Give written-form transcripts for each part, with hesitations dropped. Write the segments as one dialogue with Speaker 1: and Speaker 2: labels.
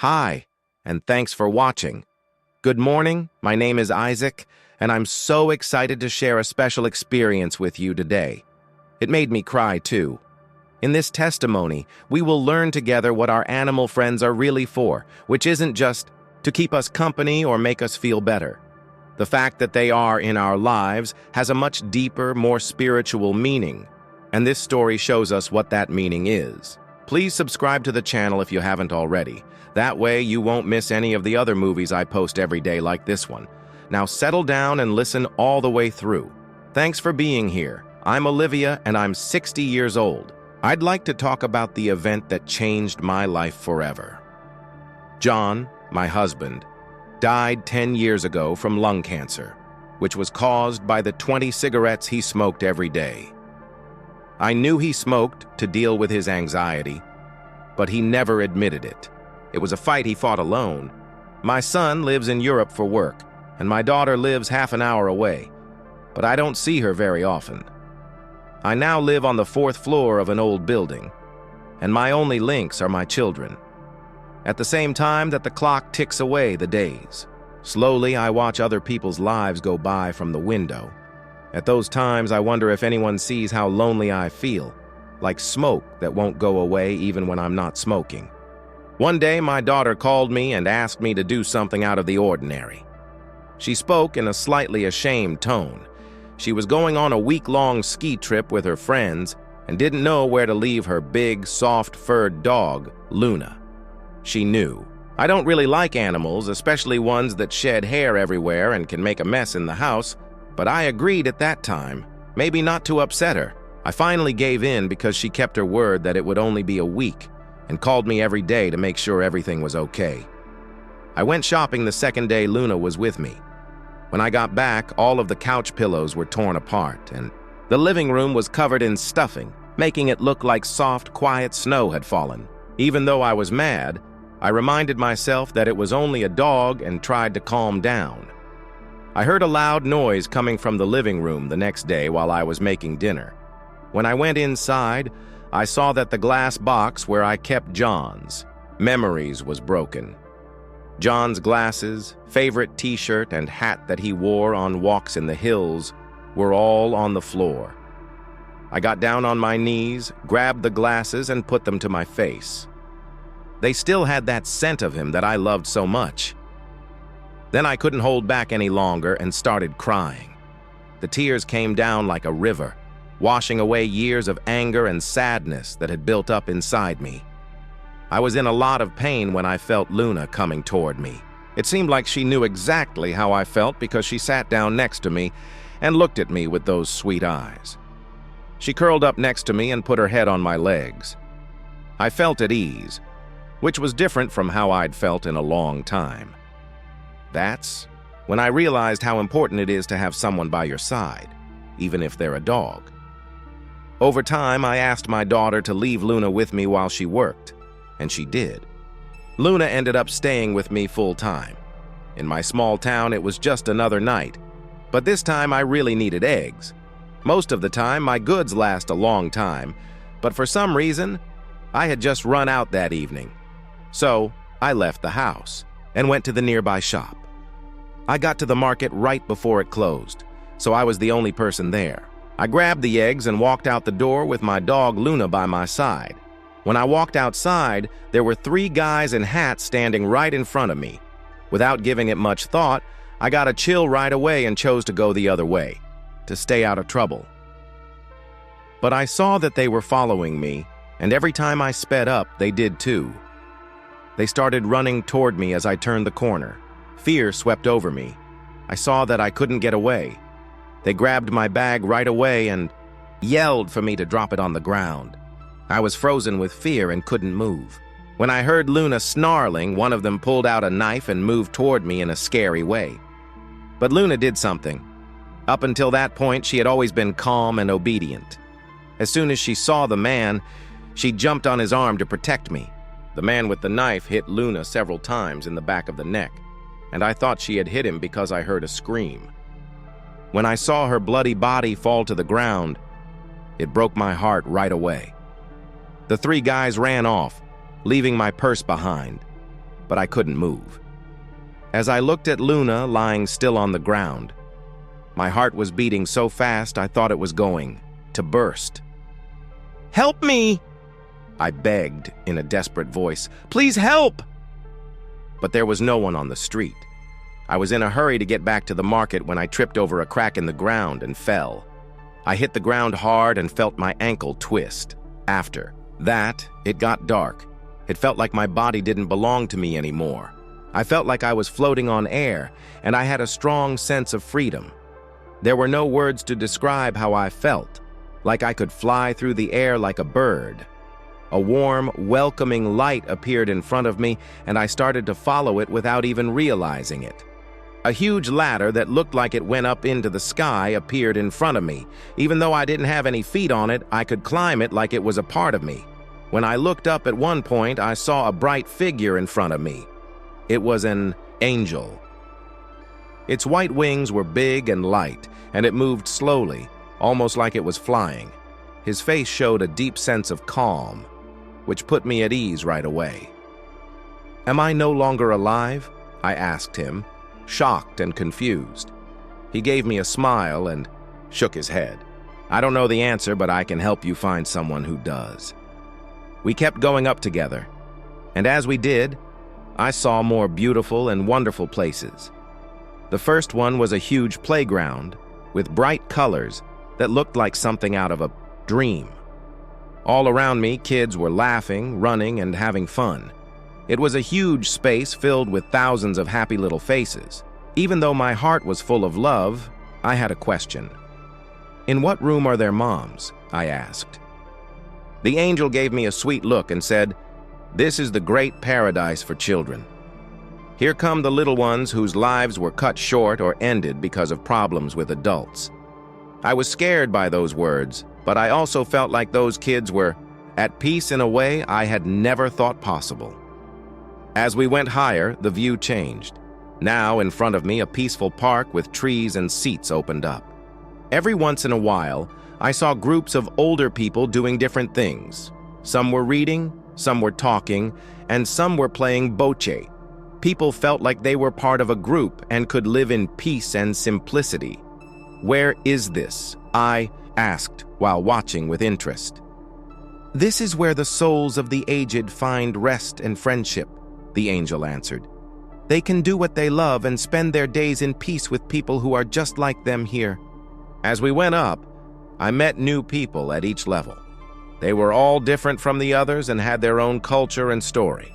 Speaker 1: Hi, and thanks for watching. Good morning, my name is Isaac, and I'm so excited to share a special experience with you today. It made me cry too. In this testimony, we will learn together what our animal friends are really for, which isn't just to keep us company or make us feel better. The fact that they are in our lives has a much deeper, more spiritual meaning, and this story shows us what that meaning is. Please subscribe to the channel if you haven't already. That way you won't miss any of the other movies I post every day like this one. Now settle down and listen all the way through. Thanks for being here. I'm Olivia and I'm 60 years old. I'd like to talk about the event that changed my life forever. John, my husband, died 10 years ago from lung cancer, which was caused by the 20 cigarettes he smoked every day. I knew he smoked to deal with his anxiety, but he never admitted it. It was a fight he fought alone. My son lives in Europe for work, and my daughter lives half an hour away, but I don't see her very often. I now live on the 4th floor of an old building, and my only links are my children. At the same time that the clock ticks away the days, slowly I watch other people's lives go by from the window. At those times, I wonder if anyone sees how lonely I feel, like smoke that won't go away even when I'm not smoking. One day, my daughter called me and asked me to do something out of the ordinary. She spoke in a slightly ashamed tone. She was going on a week-long ski trip with her friends and didn't know where to leave her big, soft-furred dog, Luna. She knew. I don't really like animals, especially ones that shed hair everywhere and can make a mess in the house, but I agreed at that time, maybe not to upset her. I finally gave in because she kept her word that it would only be a week and called me every day to make sure everything was okay. I went shopping the second day Luna was with me. When I got back, all of the couch pillows were torn apart, and the living room was covered in stuffing, making it look like soft, quiet snow had fallen. Even though I was mad, I reminded myself that it was only a dog and tried to calm down. I heard a loud noise coming from the living room the next day while I was making dinner. When I went inside, I saw that the glass box where I kept John's memories was broken. John's glasses, favorite t-shirt, and hat that he wore on walks in the hills were all on the floor. I got down on my knees, grabbed the glasses, and put them to my face. They still had that scent of him that I loved so much. Then I couldn't hold back any longer and started crying. The tears came down like a river, washing away years of anger and sadness that had built up inside me. I was in a lot of pain when I felt Luna coming toward me. It seemed like she knew exactly how I felt because she sat down next to me and looked at me with those sweet eyes. She curled up next to me and put her head on my legs. I felt at ease, which was different from how I'd felt in a long time. That's when I realized how important it is to have someone by your side, even if they're a dog. Over time, I asked my daughter to leave Luna with me while she worked, and she did. Luna ended up staying with me full time. In my small town, it was just another night, but this time I really needed eggs. Most of the time, my goods last a long time, but for some reason, I had just run out that evening. So I left the house and went to the nearby shop. I got to the market right before it closed, so I was the only person there. I grabbed the eggs and walked out the door with my dog Luna by my side. When I walked outside, there were 3 guys in hats standing right in front of me. Without giving it much thought, I got a chill right away and chose to go the other way, to stay out of trouble. But I saw that they were following me, and every time I sped up, they did too. They started running toward me as I turned the corner. Fear swept over me. I saw that I couldn't get away. They grabbed my bag right away and yelled for me to drop it on the ground. I was frozen with fear and couldn't move. When I heard Luna snarling, one of them pulled out a knife and moved toward me in a scary way. But Luna did something. Up until that point, she had always been calm and obedient. As soon as she saw the man, she jumped on his arm to protect me. The man with the knife hit Luna several times in the back of the neck, and I thought she had hit him because I heard a scream. When I saw her bloody body fall to the ground, it broke my heart right away. The 3 guys ran off, leaving my purse behind, but I couldn't move. As I looked at Luna lying still on the ground, my heart was beating so fast I thought it was going to burst. "Help me!" I begged in a desperate voice. "Please help!" But there was no one on the street. I was in a hurry to get back to the market when I tripped over a crack in the ground and fell. I hit the ground hard and felt my ankle twist. After that, it got dark. It felt like my body didn't belong to me anymore. I felt like I was floating on air, and I had a strong sense of freedom. There were no words to describe how I felt, like I could fly through the air like a bird. A warm, welcoming light appeared in front of me, and I started to follow it without even realizing it. A huge ladder that looked like it went up into the sky appeared in front of me. Even though I didn't have any feet on it, I could climb it like it was a part of me. When I looked up at one point, I saw a bright figure in front of me. It was an angel. Its white wings were big and light, and it moved slowly, almost like it was flying. His face showed a deep sense of calm, which put me at ease right away. "Am I no longer alive?" I asked him, shocked and confused. He gave me a smile and shook his head. "I don't know the answer, but I can help you find someone who does." We kept going up together, and as we did, I saw more beautiful and wonderful places. The first one was a huge playground with bright colors that looked like something out of a dream. All around me, kids were laughing, running, and having fun. It was a huge space filled with thousands of happy little faces. Even though my heart was full of love, I had a question. "In what room are their moms?" I asked. The angel gave me a sweet look and said, "This is the great paradise for children. Here come the little ones whose lives were cut short or ended because of problems with adults." I was scared by those words, but I also felt like those kids were at peace in a way I had never thought possible. As we went higher, the view changed. Now, in front of me, a peaceful park with trees and seats opened up. Every once in a while, I saw groups of older people doing different things. Some were reading, some were talking, and some were playing bocce. People felt like they were part of a group and could live in peace and simplicity. "Where is this?" I asked while watching with interest. "This is where the souls of the aged find rest and friendship," the angel answered. "They can do what they love and spend their days in peace with people who are just like them here." As we went up, I met new people at each level. They were all different from the others and had their own culture and story.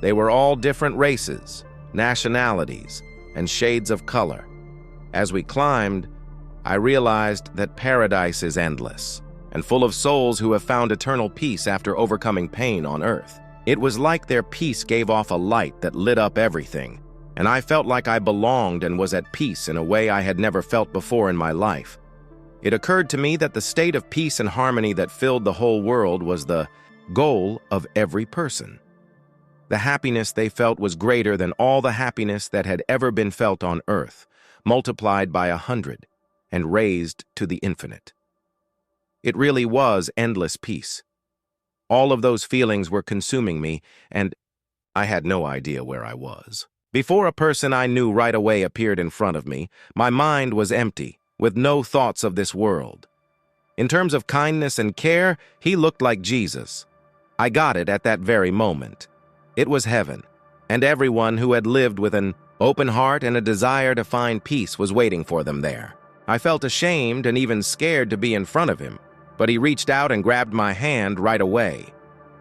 Speaker 1: They were all different races, nationalities, and shades of color. As we climbed, I realized that paradise is endless and full of souls who have found eternal peace after overcoming pain on earth. It was like their peace gave off a light that lit up everything, and I felt like I belonged and was at peace in a way I had never felt before in my life. It occurred to me that the state of peace and harmony that filled the whole world was the goal of every person. The happiness they felt was greater than all the happiness that had ever been felt on earth, multiplied by 100 and raised to the infinite. It really was endless peace. All of those feelings were consuming me, and I had no idea where I was. Before a person I knew right away appeared in front of me, my mind was empty, with no thoughts of this world. In terms of kindness and care, he looked like Jesus. I got it at that very moment. It was heaven, and everyone who had lived with an open heart and a desire to find peace was waiting for them there. I felt ashamed and even scared to be in front of him, but he reached out and grabbed my hand right away.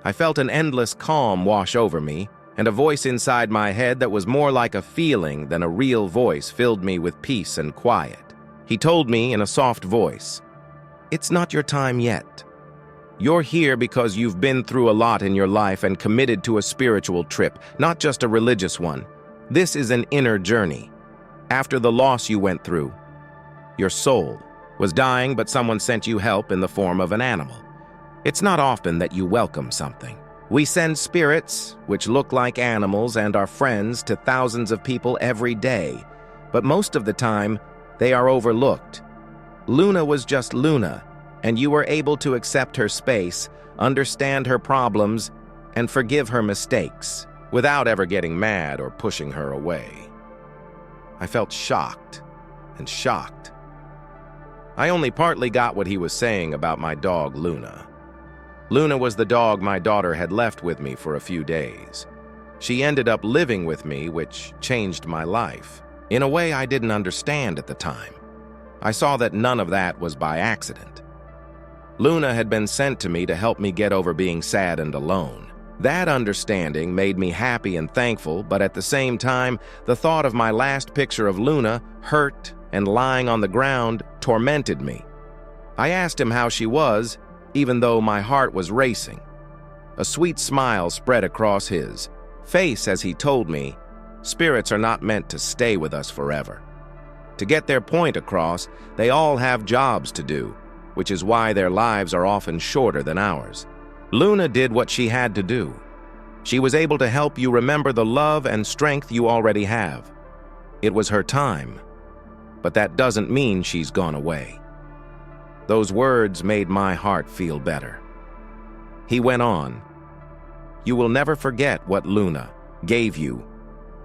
Speaker 1: I felt an endless calm wash over me, and a voice inside my head that was more like a feeling than a real voice filled me with peace and quiet. He told me in a soft voice, "It's not your time yet. You're here because you've been through a lot in your life and committed to a spiritual trip, not just a religious one. This is an inner journey. After the loss you went through, your soul was dying, but someone sent you help in the form of an animal. It's not often that you welcome something. We send spirits, which look like animals and are friends to thousands of people every day, but most of the time, they are overlooked. Luna was just Luna, and you were able to accept her space, understand her problems, and forgive her mistakes. without ever getting mad or pushing her away. I felt shocked and shocked. I only partly got what he was saying about my dog, Luna. Luna was the dog my daughter had left with me for a few days. She ended up living with me, which changed my life, in a way I didn't understand at the time. I saw that none of that was by accident. Luna had been sent to me to help me get over being sad and alone. That understanding made me happy and thankful, but at the same time, the thought of my last picture of Luna, hurt and lying on the ground, tormented me. I asked him how she was, even though my heart was racing. A sweet smile spread across his face as he told me, spirits are not meant to stay with us forever. To get their point across, they all have jobs to do, which is why their lives are often shorter than ours. Luna did what she had to do. She was able to help you remember the love and strength you already have. It was her time, but that doesn't mean she's gone away. Those words made my heart feel better. He went on, you will never forget what Luna gave you,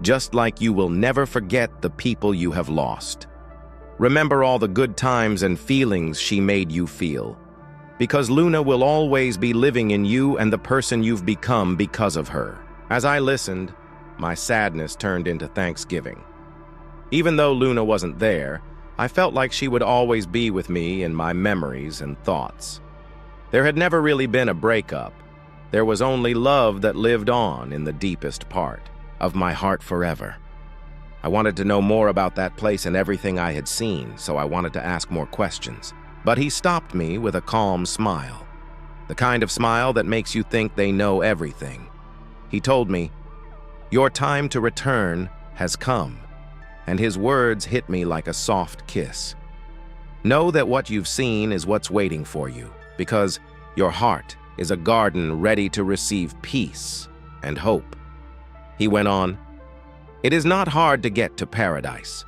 Speaker 1: just like you will never forget the people you have lost. Remember all the good times and feelings she made you feel, because Luna will always be living in you and the person you've become because of her. As I listened, my sadness turned into thanksgiving. Even though Luna wasn't there, I felt like she would always be with me in my memories and thoughts. There had never really been a breakup. There was only love that lived on in the deepest part of my heart forever. I wanted to know more about that place and everything I had seen, so I wanted to ask more questions. But he stopped me with a calm smile, the kind of smile that makes you think they know everything. He told me, your time to return has come. And his words hit me like a soft kiss. Know that what you've seen is what's waiting for you, because your heart is a garden ready to receive peace and hope. He went on, it is not hard to get to paradise.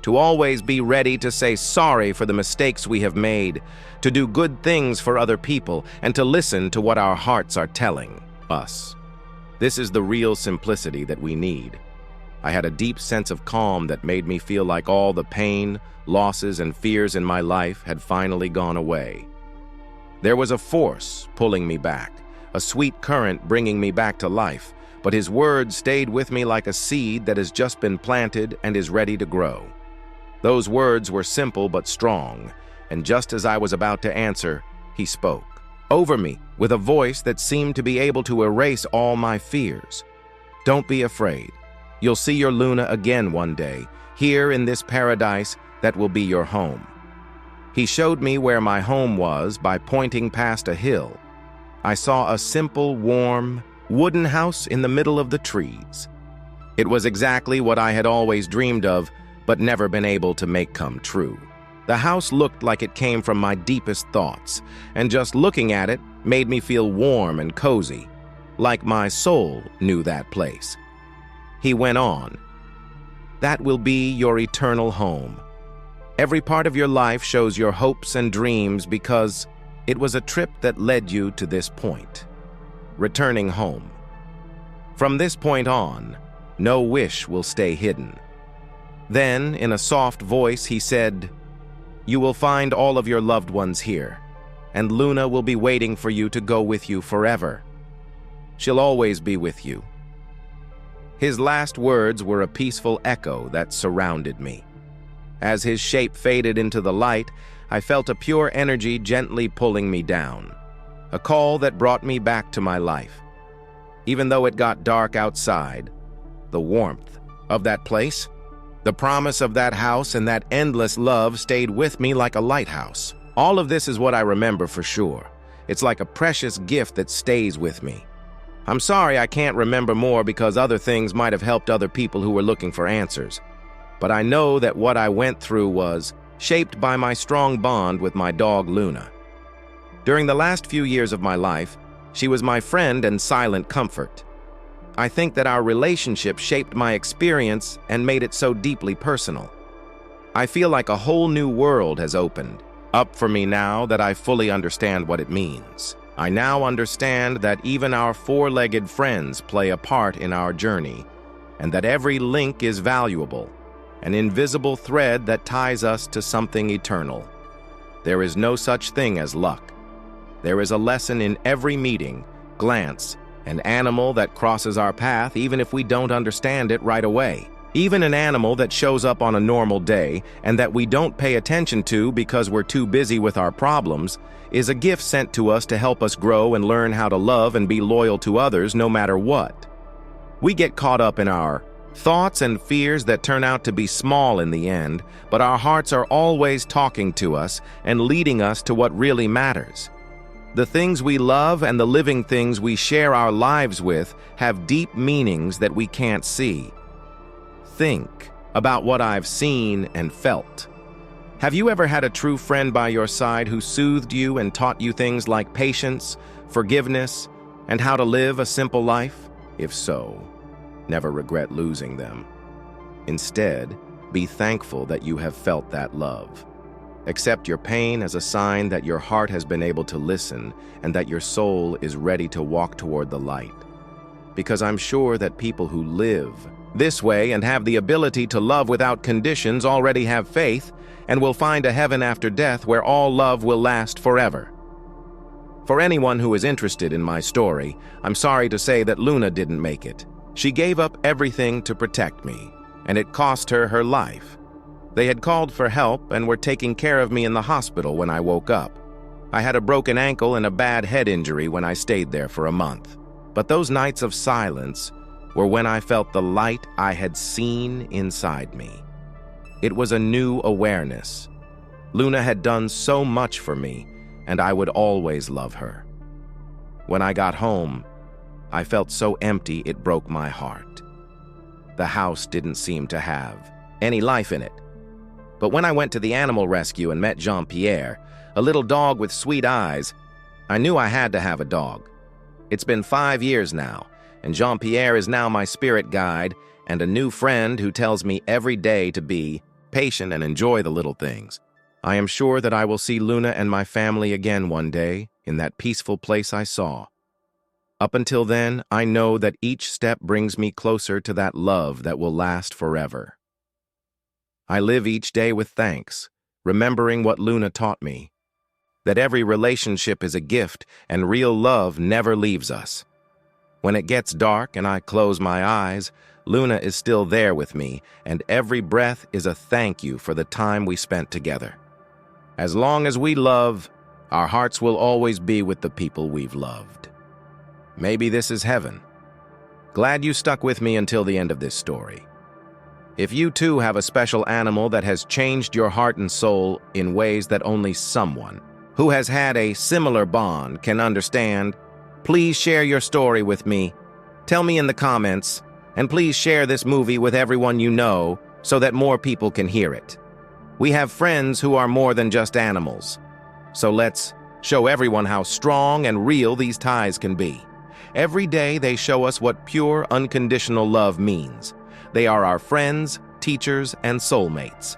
Speaker 1: To always be ready to say sorry for the mistakes we have made, to do good things for other people, and to listen to what our hearts are telling us. This is the real simplicity that we need. I had a deep sense of calm that made me feel like all the pain, losses, and fears in my life had finally gone away. There was a force pulling me back, a sweet current bringing me back to life, but his words stayed with me like a seed that has just been planted and is ready to grow. Those words were simple but strong, and just as I was about to answer, he spoke over me with a voice that seemed to be able to erase all my fears. Don't be afraid. You'll see your Luna again one day, here in this paradise that will be your home. He showed me where my home was by pointing past a hill. I saw a simple, warm, wooden house in the middle of the trees. It was exactly what I had always dreamed of, but never been able to make come true. The house looked like it came from my deepest thoughts, and just looking at it made me feel warm and cozy, like my soul knew that place. He went on, that will be your eternal home. Every part of your life shows your hopes and dreams because it was a trip that led you to this point, returning home. From this point on, no wish will stay hidden. Then, in a soft voice, he said, you will find all of your loved ones here, and Luna will be waiting for you to go with you forever. She'll always be with you. His last words were a peaceful echo that surrounded me. As his shape faded into the light, I felt a pure energy gently pulling me down, a call that brought me back to my life. Even though it got dark outside, the warmth of that place, the promise of that house, and that endless love stayed with me like a lighthouse. All of this is what I remember for sure. It's like a precious gift that stays with me. I'm sorry I can't remember more because other things might have helped other people who were looking for answers. But I know that what I went through was shaped by my strong bond with my dog Luna. During the last few years of my life, she was my friend and silent comfort. I think that our relationship shaped my experience and made it so deeply personal. I feel like a whole new world has opened up for me now that I fully understand what it means. I now understand that even our four-legged friends play a part in our journey, and that every link is valuable, an invisible thread that ties us to something eternal. There is no such thing as luck. There is a lesson in every meeting, glance, and animal that crosses our path even if we don't understand it right away. Even an animal that shows up on a normal day and that we don't pay attention to because we're too busy with our problems is a gift sent to us to help us grow and learn how to love and be loyal to others no matter what. We get caught up in our thoughts and fears that turn out to be small in the end, but our hearts are always talking to us and leading us to what really matters. The things we love and the living things we share our lives with have deep meanings that we can't see. Think about what I've seen and felt. Have you ever had a true friend by your side who soothed you and taught you things like patience, forgiveness, and how to live a simple life? If so, never regret losing them. Instead, be thankful that you have felt that love. Accept your pain as a sign that your heart has been able to listen and that your soul is ready to walk toward the light. Because I'm sure that people who live this way and have the ability to love without conditions already have faith and will find a heaven after death where all love will last forever. For anyone who is interested in my story, I'm sorry to say that Luna didn't make it. She gave up everything to protect me, and it cost her her life. They had called for help and were taking care of me in the hospital when I woke up. I had a broken ankle and a bad head injury when I stayed there for a month. But those nights of silence were when I felt the light I had seen inside me. It was a new awareness. Luna had done so much for me, and I would always love her. When I got home, I felt so empty it broke my heart. The house didn't seem to have any life in it. But when I went to the animal rescue and met Jean-Pierre, a little dog with sweet eyes, I knew I had to have a dog. It's been 5 years now, and Jean-Pierre is now my spirit guide and a new friend who tells me every day to be patient and enjoy the little things. I am sure that I will see Luna and my family again one day in that peaceful place I saw. Up until then, I know that each step brings me closer to that love that will last forever. I live each day with thanks, remembering what Luna taught me, that every relationship is a gift and real love never leaves us. When it gets dark and I close my eyes, Luna is still there with me, and every breath is a thank you for the time we spent together. As long as we love, our hearts will always be with the people we've loved. Maybe this is heaven. Glad you stuck with me until the end of this story. If you too have a special animal that has changed your heart and soul in ways that only someone who has had a similar bond can understand, please share your story with me. Tell me in the comments, and please share this movie with everyone you know so that more people can hear it. We have friends who are more than just animals, so let's show everyone how strong and real these ties can be. Every day they show us what pure, unconditional love means. They are our friends, teachers, and soulmates.